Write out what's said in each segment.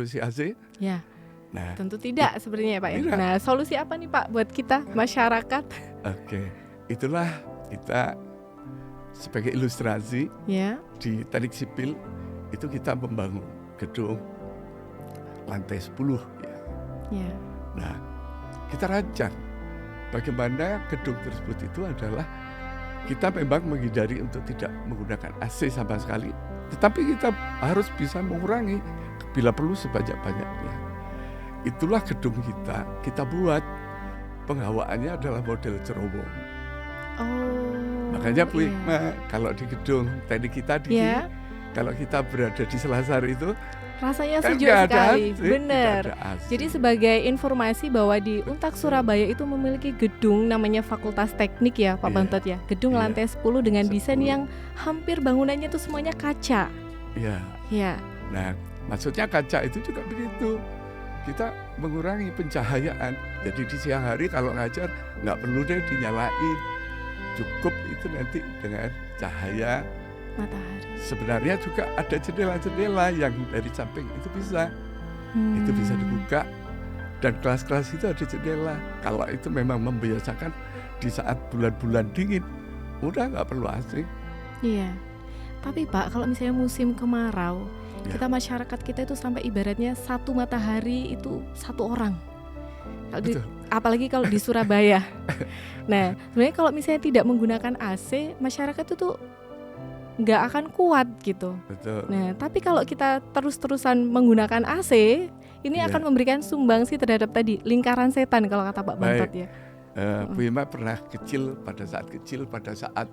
solusi AC? Ya, Nah, tentu tidak sebenarnya ya Pak ya. tidak. Nah, solusi apa nih Pak buat kita masyarakat? Oke, itulah kita sebagai ilustrasi Ya, di teknik sipil itu kita membangun gedung lantai 10 ya. ya, Nah, kita rancang bagaimana gedung tersebut itu adalah kita memang menghindari untuk tidak menggunakan AC sama sekali, tetapi kita harus bisa mengurangi bila perlu sebanyak-banyaknya. Itulah gedung kita buat penghawaannya adalah model cerobong. oh, Makanya Bu iya. Hikmah, kalau di gedung teknik kita di sini, Ya, kalau kita berada di Selasar itu rasanya kan sejuk nggak ada sekali, AC, benar. tidak ada AC. Jadi sebagai informasi bahwa di Untak Surabaya itu memiliki gedung namanya Fakultas Teknik ya Pak Iya, Bantot ya. Gedung iya, lantai 10 dengan desain 10. yang hampir bangunannya itu semuanya kaca. Ya, Ya, nah maksudnya kaca itu juga begitu. Kita mengurangi pencahayaan. Jadi di siang hari kalau ngajar nggak perlu deh dinyalain. Cukup itu nanti dengan cahaya. matahari. Sebenarnya juga ada jendela-jendela yang dari samping itu bisa dibuka, dan kelas-kelas itu ada jendela. Kalau itu memang membiasakan di saat bulan-bulan dingin, udah nggak perlu AC. Iya. Tapi Pak, kalau misalnya musim kemarau, Ya. kita masyarakat kita itu sampai ibaratnya satu matahari itu satu orang. Kalau Betul. apalagi kalau di Surabaya. Nah, sebenarnya kalau misalnya tidak menggunakan AC, masyarakat itu tuh nggak akan kuat gitu. Betul. Nah, tapi kalau kita terus-terusan menggunakan AC, ini Ya. akan memberikan sumbangsi terhadap tadi lingkaran setan kalau kata Pak Bantot ya. Bu Ima pernah pada saat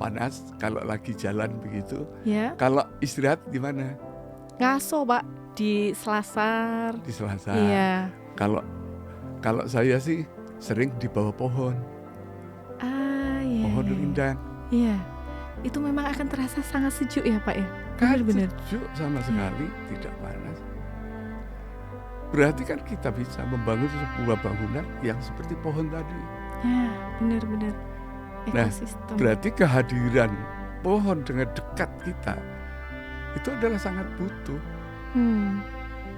panas, kalau lagi jalan begitu, Ya, kalau istirahat gimana? ngaso Pak di Selasar. Di Selasar. Iya. Kalau saya sih sering di bawah pohon Iya. pohon rindang. Iya. Itu memang akan terasa sangat sejuk ya Pak ya. Kan Benar-benar. sejuk sama sekali, tidak panas. Berarti kan kita bisa membangun sebuah bangunan yang seperti pohon tadi. Ya, benar-benar. Nah, Ekosistem. berarti kehadiran pohon dengan dekat kita itu adalah sangat butuh.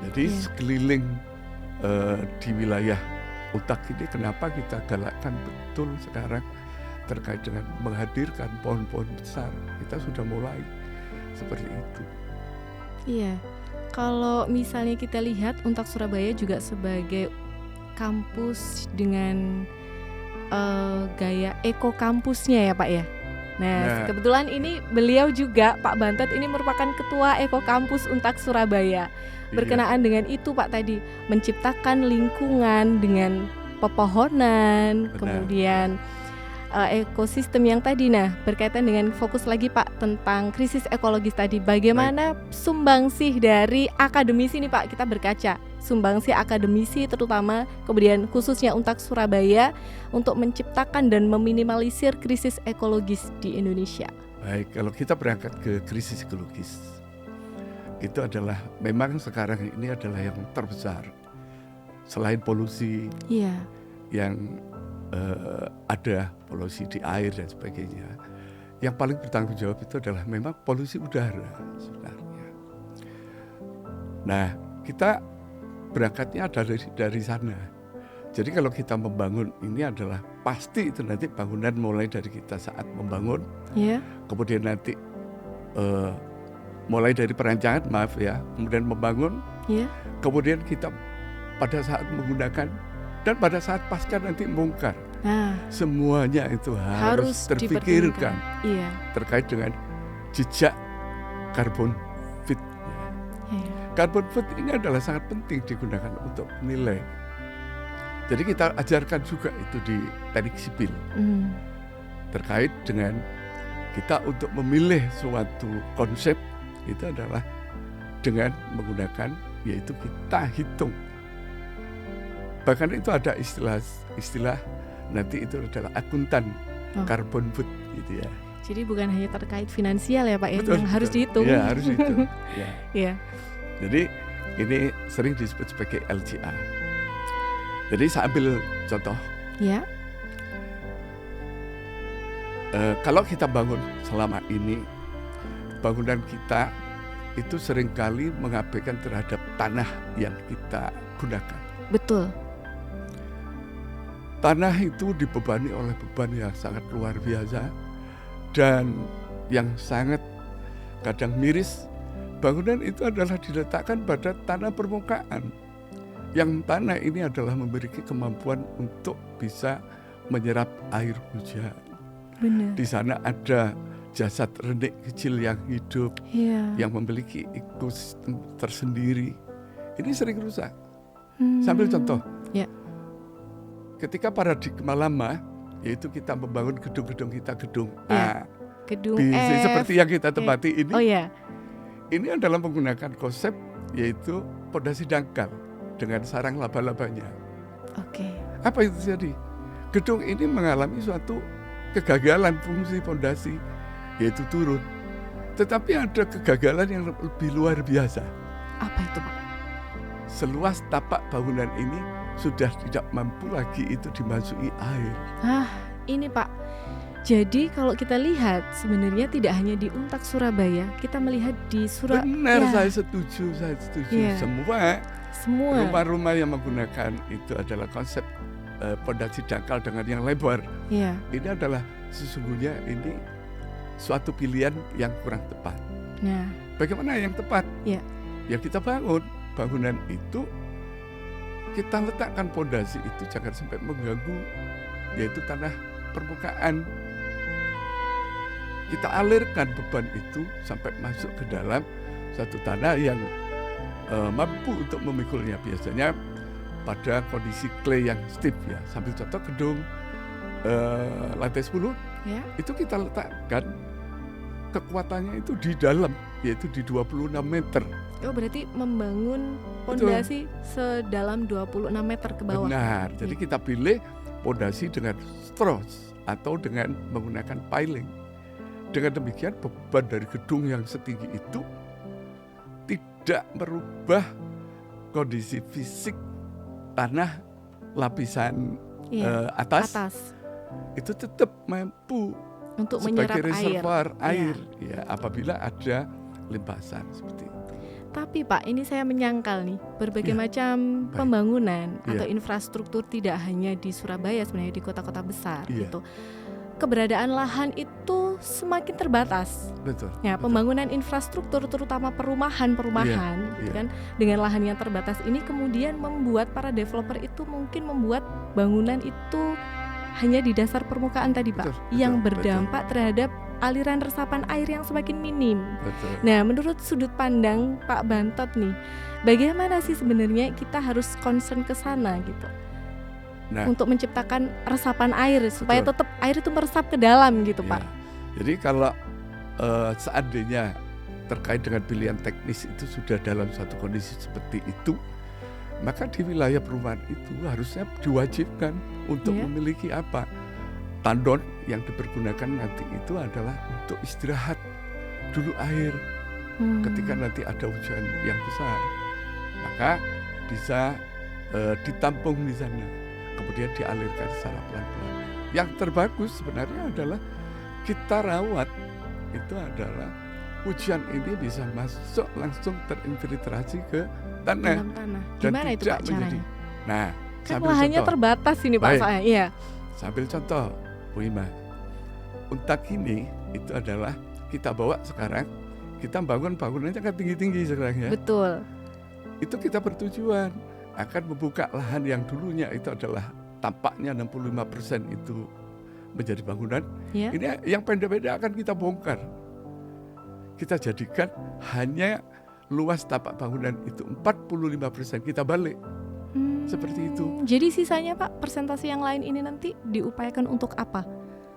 Jadi Iya. sekeliling di wilayah Untak ini, kenapa kita galakkan betul sekarang terkait dengan menghadirkan pohon-pohon besar. Kita sudah mulai seperti itu. Iya. Kalau misalnya kita lihat Untak Surabaya juga sebagai kampus dengan gaya eko kampusnya ya Pak ya. Nah, kebetulan ini beliau juga Pak Bantot ini merupakan ketua eko kampus Untak Surabaya. Berkenaan dengan itu Pak tadi, menciptakan lingkungan dengan pepohonan, Benar. kemudian ekosistem yang tadi. Nah, berkaitan dengan fokus lagi Pak tentang krisis ekologis tadi, bagaimana sumbangsih dari akademisi nih Pak, kita berkaca sumbangsih akademisi terutama kemudian khususnya Untak Surabaya untuk menciptakan dan meminimalisir krisis ekologis di Indonesia. Baik, kalau kita berangkat ke krisis ekologis, itu adalah memang sekarang ini adalah yang terbesar. Selain polusi yang ada, polusi di air dan sebagainya, yang paling bertanggung jawab itu adalah memang polusi udara sebenarnya. Nah, kita berangkatnya dari sana. Jadi kalau kita membangun ini adalah pasti itu nanti bangunan mulai dari kita saat membangun, kemudian nanti mulai dari perancangan, kemudian membangun, kemudian kita pada saat menggunakan dan pada saat pasca nanti membongkar. Semuanya itu harus terpikirkan terkait dengan jejak carbon footprint. Carbon footprint ini adalah sangat penting digunakan untuk menilai. Jadi kita ajarkan juga itu di teknik sipil terkait dengan kita untuk memilih suatu konsep itu adalah dengan menggunakan, yaitu kita hitung. Bahkan itu ada istilah nanti itu adalah akuntan carbon foot gitu ya. Jadi bukan hanya terkait finansial ya Pak ya, betul, yang harus dihitung. Ya, harus dihitung. Ya. Jadi ini sering disebut sebagai LCA. Jadi saya ambil contoh. Ya. Kalau kita bangun selama ini, bangunan kita itu seringkali mengabaikan terhadap tanah yang kita gunakan. Betul. Tanah itu dibebani oleh beban yang sangat luar biasa dan yang sangat kadang miris. Bangunan itu adalah diletakkan pada tanah permukaan. Yang tanah ini adalah memiliki kemampuan untuk bisa menyerap air hujan. Benar. Di sana ada jasad renik kecil yang hidup, yang memiliki ekosistem tersendiri. Ini sering rusak. Sambil contoh, ketika paradigma lama, yaitu kita membangun gedung-gedung kita, gedung A, gedung F, seperti yang kita tempati ini. Ini adalah menggunakan konsep yaitu pondasi dangkal dengan sarang laba-labanya. Apa itu jadi? Gedung ini mengalami suatu kegagalan fungsi pondasi, yaitu turun. Tetapi ada kegagalan yang lebih luar biasa. Apa itu, Pak? Seluas tapak bangunan ini sudah tidak mampu lagi itu dimasuki air. Ini Pak. Jadi kalau kita lihat sebenarnya tidak hanya di Untak Surabaya, kita melihat di Surabaya. Benar, saya setuju. Semua rumah-rumah yang menggunakan itu adalah konsep pondasi dangkal dengan yang lebar. Ini adalah sesungguhnya ini suatu pilihan yang kurang tepat. Bagaimana yang tepat? Ya kita bangunan itu kita letakkan pondasi itu jangan sampai mengganggu yaitu tanah permukaan. Kita alirkan beban itu sampai masuk ke dalam satu tanah yang mampu untuk memikulnya. Biasanya pada kondisi clay yang stiff ya. Sambil contoh gedung lantai 10 itu kita letakkan kekuatannya itu di dalam, yaitu di 26 meter. Berarti membangun pondasi sedalam 26 meter ke bawah. Benar, jadi kita pilih pondasi dengan struts atau dengan menggunakan piling. Dengan demikian beban dari gedung yang setinggi itu tidak merubah kondisi fisik tanah lapisan atas. Itu tetap mampu untuk menyerap reservoir air ya, apabila ada limpasan seperti itu. Tapi Pak, ini saya menyangkal nih, berbagai macam pembangunan atau infrastruktur tidak hanya di Surabaya, sebenarnya di kota-kota besar gitu. Keberadaan lahan itu semakin terbatas. Betul. Ya, pembangunan infrastruktur terutama perumahan gitu kan, dengan lahan yang terbatas ini kemudian membuat para developer itu mungkin membuat bangunan itu hanya di dasar permukaan tadi, Pak, yang berdampak terhadap aliran resapan air yang semakin minim. Nah, menurut sudut pandang Pak Bantot nih, bagaimana sih sebenarnya kita harus concern ke sana gitu? Untuk menciptakan resapan air supaya tetap air itu meresap ke dalam gitu, Pak. Jadi kalau seandainya terkait dengan pilihan teknis itu sudah dalam satu kondisi seperti itu, maka di wilayah perumahan itu harusnya diwajibkan untuk memiliki apa? Tandon yang dipergunakan nanti itu adalah untuk istirahat dulu air ketika nanti ada hujan yang besar, maka bisa ditampung di sana, kemudian dialirkan secara pelan-pelan. Yang terbagus sebenarnya adalah kita rawat, itu adalah hujan ini bisa masuk langsung terinfiltrasi ke tanah. Gimana itu Pak caranya? Nah, kan lahannya terbatas ini Pak soalnya. Iya. Sambil contoh, Bu Ima, Untak ini itu adalah kita bawa sekarang, kita bangun bangunannya kan tinggi-tinggi sekarang ya. Betul. Itu kita bertujuan akan membuka lahan yang dulunya itu adalah tampaknya 65% itu menjadi bangunan. Ini yang pendek-pendek akan kita bongkar. Kita jadikan hanya luas tapak bangunan itu 45% kita balik. Seperti itu. Jadi sisanya Pak, persentase yang lain ini nanti diupayakan untuk apa?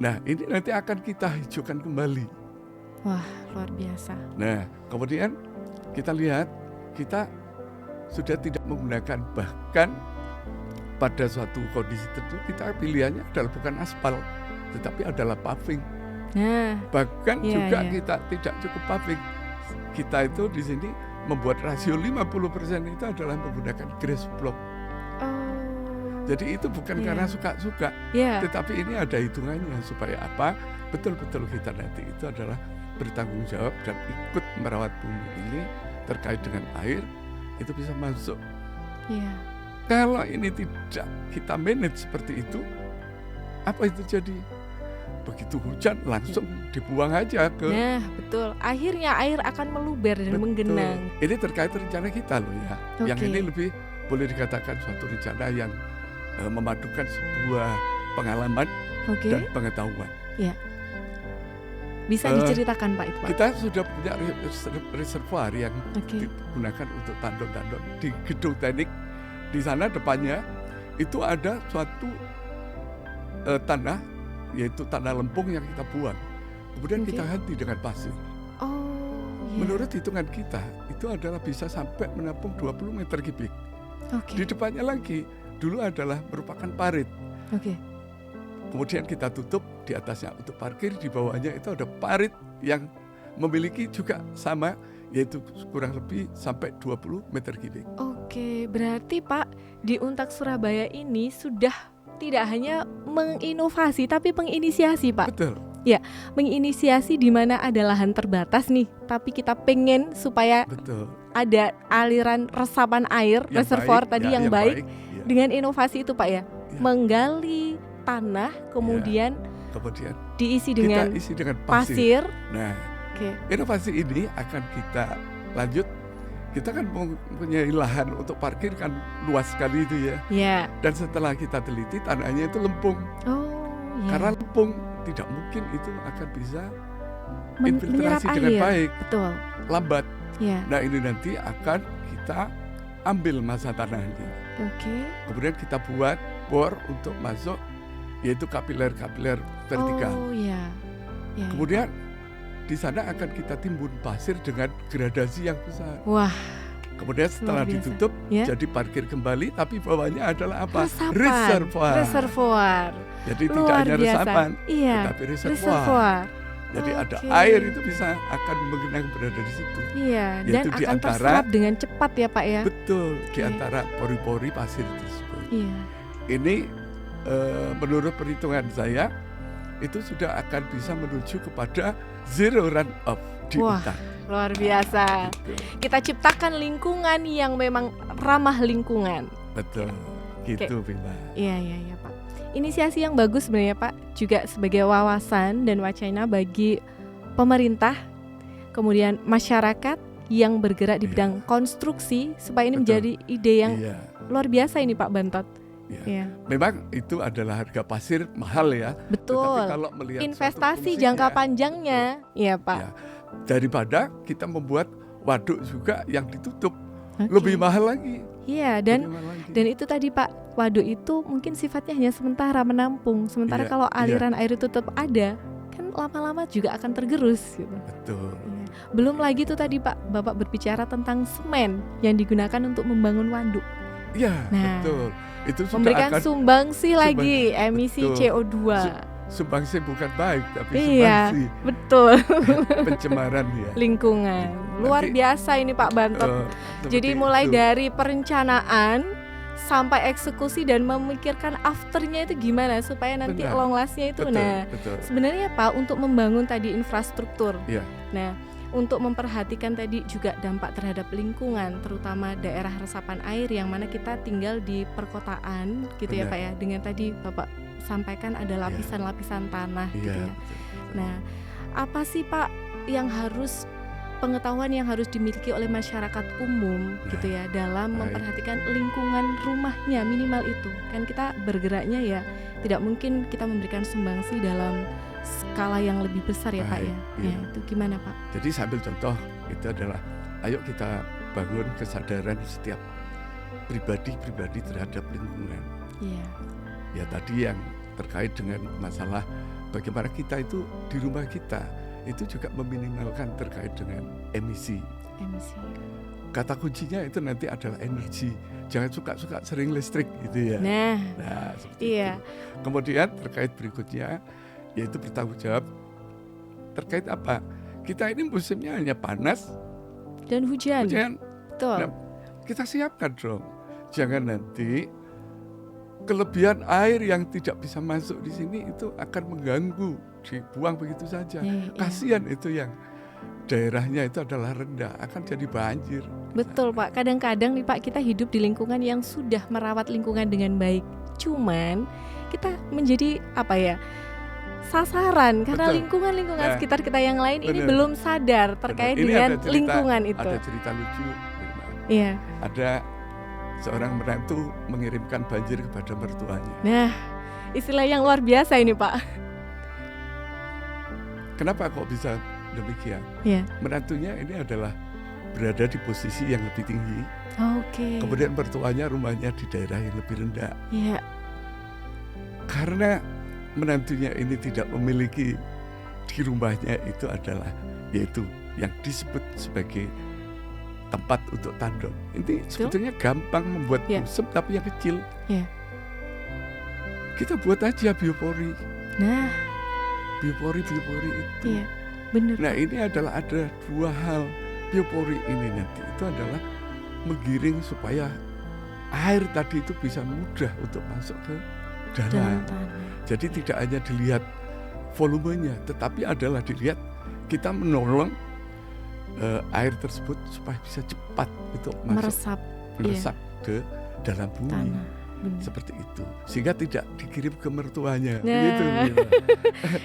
Nah, ini nanti akan kita hijaukan kembali. Wah, luar biasa. Nah, kemudian kita lihat, kita sudah tidak menggunakan, bahkan pada suatu kondisi tertentu kita pilihannya adalah bukan aspal, tetapi adalah paving. Bahkan juga kita tidak cukup paving. Kita itu di sini membuat rasio 50% itu adalah menggunakan grass block. Jadi itu bukan karena suka-suka, tetapi ini ada hitungannya supaya apa? Betul-betul kita nanti itu adalah bertanggung jawab dan ikut merawat bumi ini terkait dengan air itu bisa masuk. Yeah. Kalau ini tidak kita manage seperti itu, apa itu jadi? Begitu hujan langsung dibuang aja ke. Nah, betul. Akhirnya air akan meluber dan menggenang. Ini terkait rencana kita loh ya. Yang ini lebih boleh dikatakan suatu rencana yang memadukan sebuah pengalaman dan pengetahuan. Ya. Bisa diceritakan Pak itu Pak? Kita sudah punya reservoir yang digunakan untuk tandon-tandon di gedung teknik. Di sana depannya itu ada suatu tanah, yaitu tanah lempung yang kita buang. Kemudian kita ganti dengan pasir. Menurut hitungan kita itu adalah bisa sampai menampung 20 meter kubik. Di depannya lagi dulu adalah merupakan parit. Kemudian kita tutup di atasnya untuk parkir, di bawahnya itu ada parit yang memiliki juga sama, yaitu kurang lebih sampai 20 meter kubik. Oke, berarti Pak di Untak Surabaya ini sudah tidak hanya menginovasi tapi menginisiasi Pak. Betul. Ya, menginisiasi di mana ada lahan terbatas nih, tapi kita pengen supaya ada aliran resapan air, reservoir tadi yang baik. Dengan inovasi itu Pak ya, menggali tanah kemudian diisi dengan pasir. Nah, inovasi ini akan kita lanjut. Kita kan mempunyai lahan untuk parkir kan luas sekali itu ya. Dan setelah kita teliti tanahnya itu lempung. Karena lempung tidak mungkin itu akan bisa infiltrasi dengan baik. Betul. Lambat. Nah ini nanti akan kita ambil massa tanahnya. Kemudian kita buat bor untuk masuk, yaitu kapiler-kapiler vertikal. Kemudian di sana akan kita timbun pasir dengan gradasi yang besar. Wah. Kemudian setelah ditutup jadi parkir kembali, tapi bawahnya adalah apa? Reservoir. Jadi tidak hanya resapan, tetapi reservoir. Jadi ada air itu bisa akan menggenang berada di situ. Dan akan terserap dengan cepat ya Pak ya. Betul, di antara pori-pori pasir tersebut. Ini menurut perhitungan saya itu sudah akan bisa menuju kepada zero runoff di Untak. Luar biasa. Kita ciptakan lingkungan yang memang ramah lingkungan. Betul, gitu Bima. Iya Pak. Inisiasi yang bagus sebenarnya Pak, juga sebagai wawasan dan wacana bagi pemerintah, kemudian masyarakat yang bergerak di bidang konstruksi, supaya ini menjadi ide yang luar biasa ini Pak Bantot. Memang itu adalah harga pasir mahal ya. Betul. Tetapi kalau melihat investasi jangka panjangnya, Pak. Daripada kita membuat waduk juga yang ditutup, lebih mahal lagi. Dan itu tadi Pak, waduk itu mungkin sifatnya hanya sementara menampung. Sementara kalau aliran air itu tetap ada, kan lama-lama juga akan tergerus gitu. Betul. Belum lagi tuh tadi Pak, Bapak berbicara tentang semen yang digunakan untuk membangun waduk. Betul. Itu memberikan sumbangsi lagi emisi CO2. Sumbangsi bukan baik, tapi sumbangsi. Betul. Pencemaran lingkungan. Luar biasa ini Pak Bantot. Jadi mulai dari perencanaan sampai eksekusi dan memikirkan afternya itu gimana supaya nanti long lastnya itu. Sebenarnya Pak untuk membangun tadi infrastruktur. Nah, untuk memperhatikan tadi juga dampak terhadap lingkungan, terutama daerah resapan air yang mana kita tinggal di perkotaan gitu ya Pak ya. Dengan tadi Bapak sampaikan ada lapisan-lapisan tanah gitu ya. Nah, apa sih Pak yang harus pengetahuan yang harus dimiliki oleh masyarakat umum gitu ya dalam memperhatikan lingkungan rumahnya, minimal itu. Kan kita bergeraknya ya tidak mungkin kita memberikan sumbangsi dalam skala yang lebih besar ya Pak ya. Itu gimana Pak? Jadi sambil contoh itu adalah ayo kita bangun kesadaran setiap pribadi terhadap lingkungan. Ya tadi yang terkait dengan masalah bagaimana kita itu di rumah kita itu juga meminimalkan terkait dengan emisi. Kata kuncinya itu nanti adalah energi. Jangan suka-suka sering listrik gitu ya. Nah seperti itu. Kemudian terkait berikutnya yaitu bertanggung jawab terkait apa? Kita ini musimnya hanya panas dan hujan. Betul. Nah, kita siapkan dong. Jangan nanti kelebihan air yang tidak bisa masuk di sini itu akan mengganggu, dibuang begitu saja. Kasihan itu yang daerahnya itu adalah rendah, akan jadi banjir. Betul Pak, kadang-kadang nih Pak kita hidup di lingkungan yang sudah merawat lingkungan dengan baik. Cuman kita menjadi sasaran karena lingkungan sekitar kita yang lain ini belum sadar terkait dengan lingkungan itu. Ada cerita lucu. Iya. Ada seorang menantu mengirimkan banjir kepada mertuanya. Nah, istilah yang luar biasa ini Pak. Kenapa kok bisa demikian? Yeah. Menantunya ini adalah berada di posisi yang lebih tinggi. Oke. Kemudian mertuanya rumahnya di daerah yang lebih rendah. Iya. Karena menantunya ini tidak memiliki di rumahnya itu adalah yaitu yang disebut sebagai tempat untuk tandon. Ini sebetulnya gampang membuat musim tapi yang kecil. Yeah. Kita buat aja biopori. Nah, biopori itu. Iya, benar. Nah, ini adalah ada dua hal. Biopori ini nanti itu adalah menggiring supaya air tadi itu bisa mudah untuk masuk ke dalam. Jadi tidak hanya dilihat volumenya, tetapi adalah dilihat kita menolong air tersebut supaya bisa cepat itu meresap ke dalam bumi. Tanah. Seperti itu, sehingga tidak dikirim ke mertuanya. Nah. Gitu.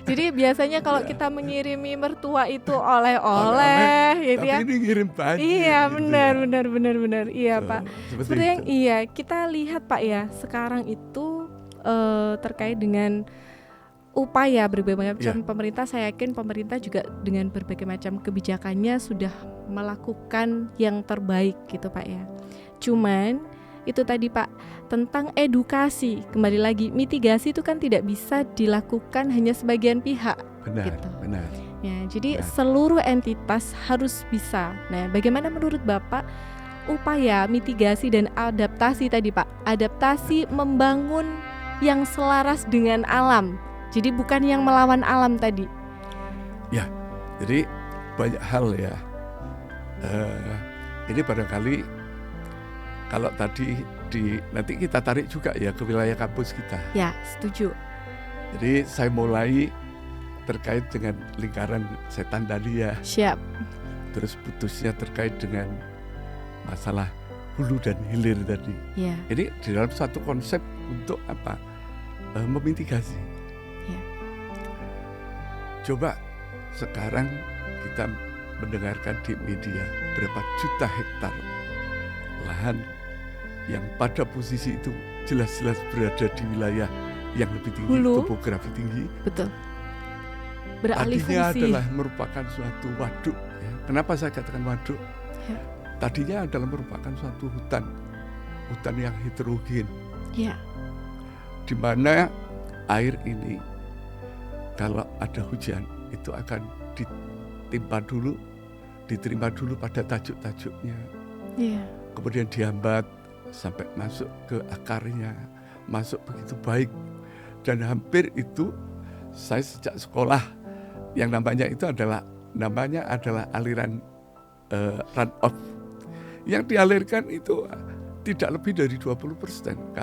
Jadi biasanya kalau kita mengirimi mertua itu oleh-oleh, gitu ya. Tapi ini ngirim banjir. Iya, gitu benar. Iya, Pak. Seperti yang kita lihat Pak ya, sekarang itu terkait dengan upaya berbagai macam pemerintah, saya yakin pemerintah juga dengan berbagai macam kebijakannya sudah melakukan yang terbaik gitu Pak ya. Cuman itu tadi Pak, tentang edukasi, kembali lagi mitigasi itu kan tidak bisa dilakukan hanya sebagian pihak. Benar. Ya, jadi seluruh entitas harus bisa. Nah, bagaimana menurut Bapak upaya mitigasi dan adaptasi tadi Pak? Adaptasi membangun yang selaras dengan alam. Jadi bukan yang melawan alam tadi. Ya, jadi banyak hal ya. Ini barangkali kalau tadi nanti kita tarik juga ya ke wilayah kampus kita. Ya, setuju. Jadi saya mulai terkait dengan lingkaran setan tadi ya. Siap. Terus putusnya terkait dengan masalah hulu dan hilir tadi. Ya. Jadi di dalam satu konsep untuk apa? Memitigasi. Ya. Coba sekarang kita mendengarkan di media berapa juta hektar lahan yang pada posisi itu jelas-jelas berada di wilayah yang lebih tinggi, topografi tinggi. Betul. Beralih tadinya fungsi. Adalah merupakan suatu waduk. Ya. Kenapa saya katakan waduk? Ya. Tadinya adalah merupakan suatu hutan yang heterogen. Ya. Di mana air ini kalau ada hujan itu akan diterima dulu pada tajuk-tajuknya. Ya. Kemudian dihambat sampai masuk ke akarnya, masuk begitu baik. Dan hampir itu saya sejak sekolah yang namanya adalah aliran run off. Yang dialirkan itu tidak lebih dari 20%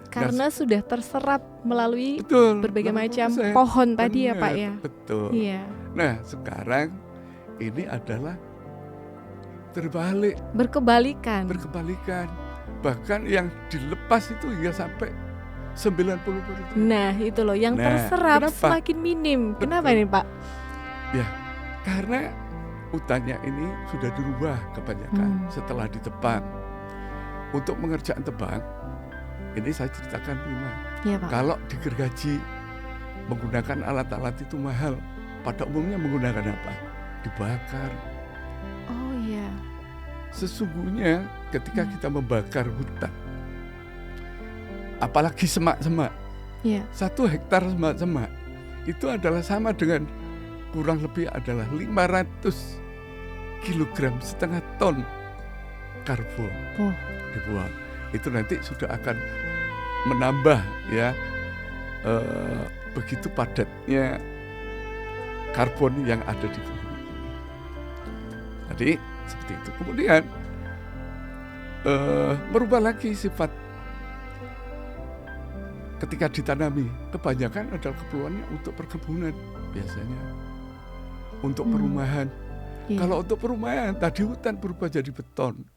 karena sudah terserap melalui berbagai macam 20%. pohon tadi ya Pak ya. Betul. Iya. Nah, sekarang ini adalah berkebalikan. Bahkan yang dilepas itu hingga sampai 90%. Nah, itu loh yang terserap semakin minim. Betul. Kenapa ini, Pak? Ya, karena hutannya ini sudah dirubah kebanyakan setelah ditebang. Untuk mengerjakan tebang, ini saya ceritakan prima. Ya, Pak. Kalau digergaji menggunakan alat-alat itu mahal. Pada umumnya menggunakan apa? Dibakar. Oh iya. Sesungguhnya ketika kita membakar hutan, apalagi semak-semak, 1 hektar semak-semak itu adalah sama dengan kurang lebih adalah 500 kilogram setengah ton karbon dibuang. Itu nanti sudah akan menambah ya begitu padatnya karbon yang ada di bumi. Jadi seperti itu. Kemudian merubah lagi sifat ketika ditanami. Kebanyakan adalah keperluannya untuk perkebunan biasanya, untuk perumahan. Kalau untuk perumahan tadi hutan berubah jadi beton.